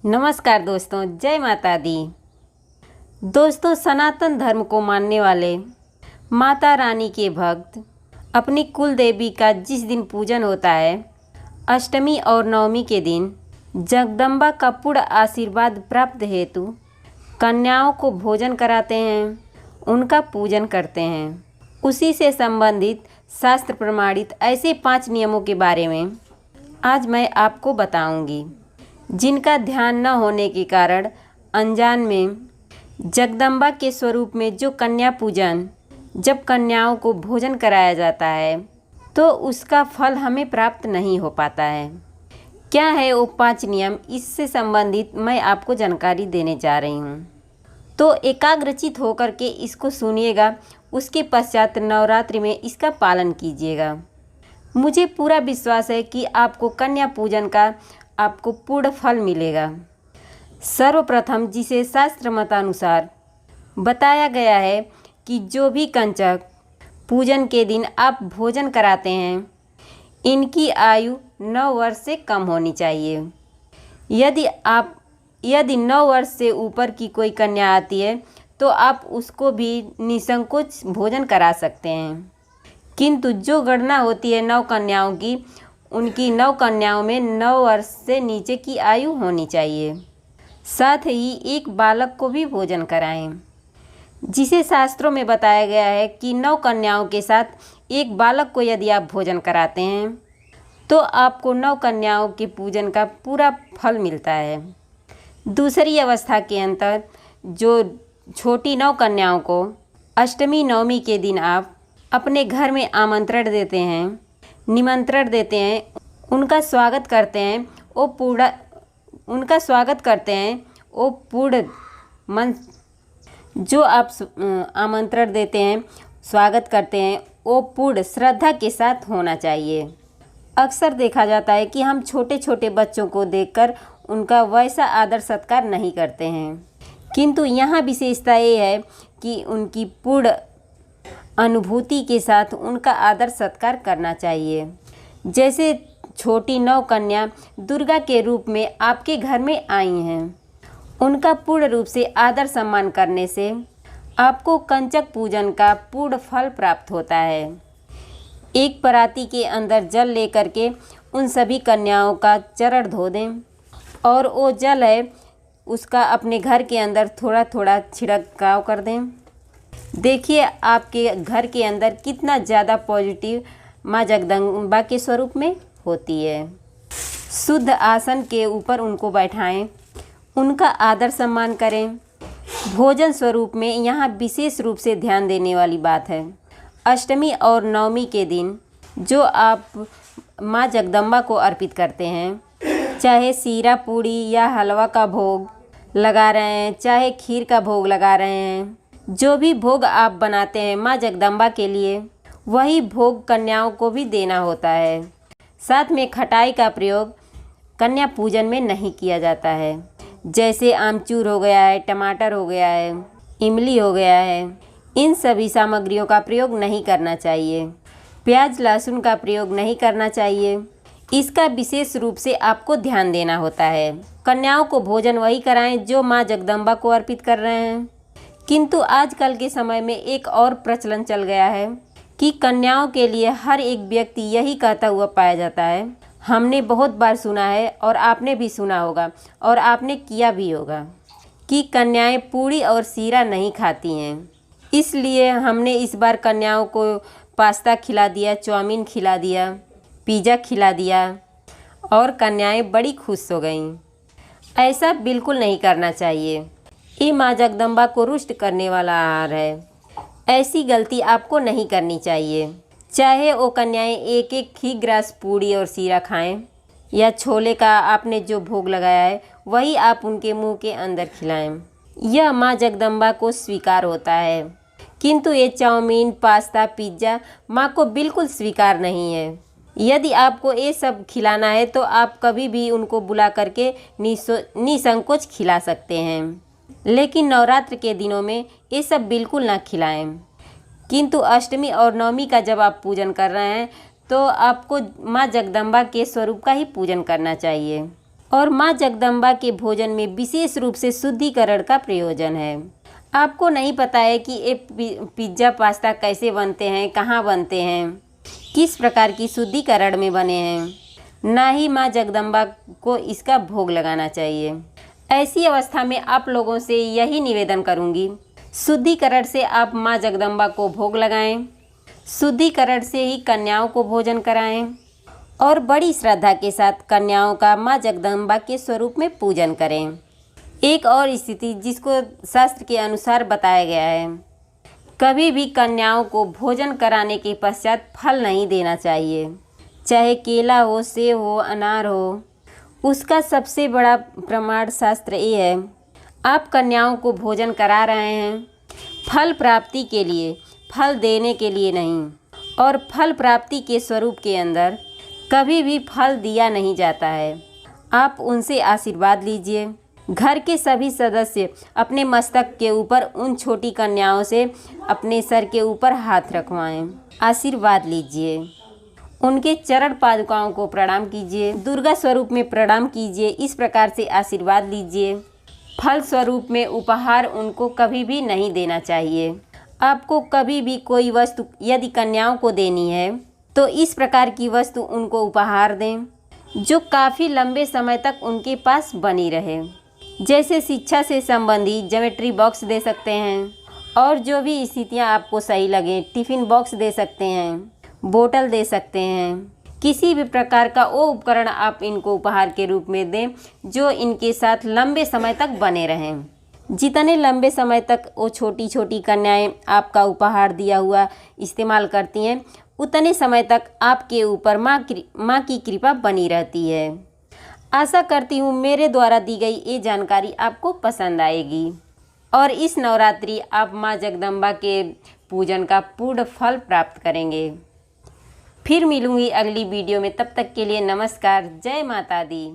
नमस्कार दोस्तों, जय माता दी। दोस्तों, सनातन धर्म को मानने वाले माता रानी के भक्त अपनी कुल देवी का जिस दिन पूजन होता है, अष्टमी और नवमी के दिन जगदम्बा का पूर्ण आशीर्वाद प्राप्त हेतु कन्याओं को भोजन कराते हैं, उनका पूजन करते हैं। उसी से संबंधित शास्त्र प्रमाणित ऐसे 5 नियमों के बारे में आज मैं आपको बताऊंगी, जिनका ध्यान न होने के कारण अनजान में जगदम्बा के स्वरूप में जो कन्या पूजन, जब कन्याओं को भोजन कराया जाता है तो उसका फल हमें प्राप्त नहीं हो पाता है। क्या है वो 5 नियम, इससे संबंधित मैं आपको जानकारी देने जा रही हूँ, तो एकाग्रचित होकर के इसको सुनिएगा। उसके पश्चात नवरात्रि में इसका पालन कीजिएगा। मुझे पूरा विश्वास है कि आपको कन्या पूजन का आपको पूर्ण फल मिलेगा। सर्वप्रथम जिसे शास्त्र मतानुसार बताया गया है कि जो भी कंचक पूजन के दिन आप भोजन कराते हैं, इनकी आयु 9 वर्ष से कम होनी चाहिए। यदि 9 वर्ष से ऊपर की कोई कन्या आती है तो आप उसको भी निसंकोच भोजन करा सकते हैं। किंतु जो गणना होती है 9 कन्याओं की, उनकी 9 कन्याओं में 9 वर्ष से नीचे की आयु होनी चाहिए। साथ ही एक बालक को भी भोजन कराएं, जिसे शास्त्रों में बताया गया है कि 9 कन्याओं के साथ एक बालक को यदि आप भोजन कराते हैं तो आपको 9 कन्याओं के पूजन का पूरा फल मिलता है। दूसरी अवस्था के अंतर जो छोटी 9 कन्याओं को अष्टमी नवमी के दिन आप अपने घर में आमंत्रण देते हैं, निमंत्रण देते हैं, उनका स्वागत करते हैं, वो पूर्ण मन जो आप आमंत्रण देते हैं, स्वागत करते हैं, वो पूर्ण श्रद्धा के साथ होना चाहिए। अक्सर देखा जाता है कि हम छोटे छोटे बच्चों को देखकर उनका वैसा आदर सत्कार नहीं करते हैं, किंतु यहाँ विशेषता ये है कि उनकी पूर्ण अनुभूति के साथ उनका आदर सत्कार करना चाहिए। जैसे छोटी 9 कन्या दुर्गा के रूप में आपके घर में आई हैं, उनका पूर्ण रूप से आदर सम्मान करने से आपको कंचक पूजन का पूर्ण फल प्राप्त होता है। एक पराती के अंदर जल लेकर के उन सभी कन्याओं का चरण धो दें और वो जल है उसका अपने घर के अंदर थोड़ा थोड़ा छिड़काव कर दें। देखिए आपके घर के अंदर कितना ज़्यादा पॉजिटिव माँ जगदम्बा के स्वरूप में होती है। शुद्ध आसन के ऊपर उनको बैठाएं, उनका आदर सम्मान करें। भोजन स्वरूप में यहाँ विशेष रूप से ध्यान देने वाली बात है, अष्टमी और नवमी के दिन जो आप माँ जगदम्बा को अर्पित करते हैं, चाहे सीरा पूड़ी या हलवा का भोग लगा रहे हैं, चाहे खीर का भोग लगा रहे हैं, जो भी भोग आप बनाते हैं माँ जगदम्बा के लिए, वही भोग कन्याओं को भी देना होता है। साथ में खटाई का प्रयोग कन्या पूजन में नहीं किया जाता है। जैसे आमचूर हो गया है, टमाटर हो गया है, इमली हो गया है, इन सभी सामग्रियों का प्रयोग नहीं करना चाहिए। प्याज लहसुन का प्रयोग नहीं करना चाहिए। इसका विशेष रूप से आपको ध्यान देना होता है। कन्याओं को भोजन वही कराएं जो माँ जगदम्बा को अर्पित कर रहे हैं। किंतु आजकल के समय में एक और प्रचलन चल गया है कि कन्याओं के लिए हर एक व्यक्ति यही कहता हुआ पाया जाता है, हमने बहुत बार सुना है और आपने भी सुना होगा और आपने किया भी होगा, कि कन्याएं पूड़ी और सीरा नहीं खाती हैं। इसलिए हमने इस बार कन्याओं को पास्ता खिला दिया, चाउमीन खिला दिया, पिज़्ज़ा खिला दिया और कन्याएं बड़ी खुश हो गईं। ऐसा बिल्कुल नहीं करना चाहिए। ये माँ जगदम्बा को रुष्ट करने वाला आहार है। ऐसी गलती आपको नहीं करनी चाहिए। चाहे वो कन्याएं एक एक ही ग्रास पूड़ी और सीरा खाएं या छोले का आपने जो भोग लगाया है वही आप उनके मुंह के अंदर खिलाएं, यह माँ जगदम्बा को स्वीकार होता है। किंतु ये चाउमीन, पास्ता, पिज्ज़ा माँ को बिल्कुल स्वीकार नहीं है। यदि आपको ये सब खिलाना है तो आप कभी भी उनको बुला करके निसंकोच खिला सकते हैं, लेकिन नवरात्र के दिनों में ये सब बिल्कुल ना खिलाएं। किंतु अष्टमी और नवमी का जब आप पूजन कर रहे हैं तो आपको माँ जगदम्बा के स्वरूप का ही पूजन करना चाहिए। और माँ जगदम्बा के भोजन में विशेष रूप से शुद्धिकरण का प्रयोजन है। आपको नहीं पता है कि ये पिज्ज़ा पास्ता कैसे बनते हैं, कहाँ बनते हैं, किस प्रकार की शुद्धिकरण में बने हैं, ना ही माँ जगदम्बा को इसका भोग लगाना चाहिए। ऐसी अवस्था में आप लोगों से यही निवेदन करूँगी, शुद्धिकरण से आप माँ जगदम्बा को भोग लगाएं, शुद्धिकरण से ही कन्याओं को भोजन कराएं और बड़ी श्रद्धा के साथ कन्याओं का माँ जगदम्बा के स्वरूप में पूजन करें। एक और स्थिति जिसको शास्त्र के अनुसार बताया गया है, कभी भी कन्याओं को भोजन कराने के पश्चात फल नहीं देना चाहिए, चाहे केला हो, सेब हो, अनार हो। उसका सबसे बड़ा प्रमाण शास्त्र ये है, आप कन्याओं को भोजन करा रहे हैं फल प्राप्ति के लिए, फल देने के लिए नहीं। और फल प्राप्ति के स्वरूप के अंदर कभी भी फल दिया नहीं जाता है। आप उनसे आशीर्वाद लीजिए। घर के सभी सदस्य अपने मस्तक के ऊपर उन छोटी कन्याओं से अपने सर के ऊपर हाथ रखवाएं, आशीर्वाद लीजिए। उनके चरण पादुकाओं को प्रणाम कीजिए, दुर्गा स्वरूप में प्रणाम कीजिए। इस प्रकार से आशीर्वाद लीजिए। फल स्वरूप में उपहार उनको कभी भी नहीं देना चाहिए। आपको कभी भी कोई वस्तु यदि कन्याओं को देनी है तो इस प्रकार की वस्तु उनको उपहार दें जो काफ़ी लंबे समय तक उनके पास बनी रहे। जैसे शिक्षा से संबंधित ज्योमेट्री बॉक्स दे सकते हैं, और जो भी स्थितियाँ आपको सही लगें, टिफ़िन बॉक्स दे सकते हैं, बोतल दे सकते हैं। किसी भी प्रकार का वो उपकरण आप इनको उपहार के रूप में दें जो इनके साथ लंबे समय तक बने रहें। जितने लंबे समय तक वो छोटी छोटी कन्याएं आपका उपहार दिया हुआ इस्तेमाल करती हैं, उतने समय तक आपके ऊपर माँ की कृपा बनी रहती है। आशा करती हूँ मेरे द्वारा दी गई ये जानकारी आपको पसंद आएगी और इस नवरात्रि आप माँ जगदम्बा के पूजन का पूर्ण फल प्राप्त करेंगे। फिर मिलूँगी अगली वीडियो में, तब तक के लिए नमस्कार। जय माता दी।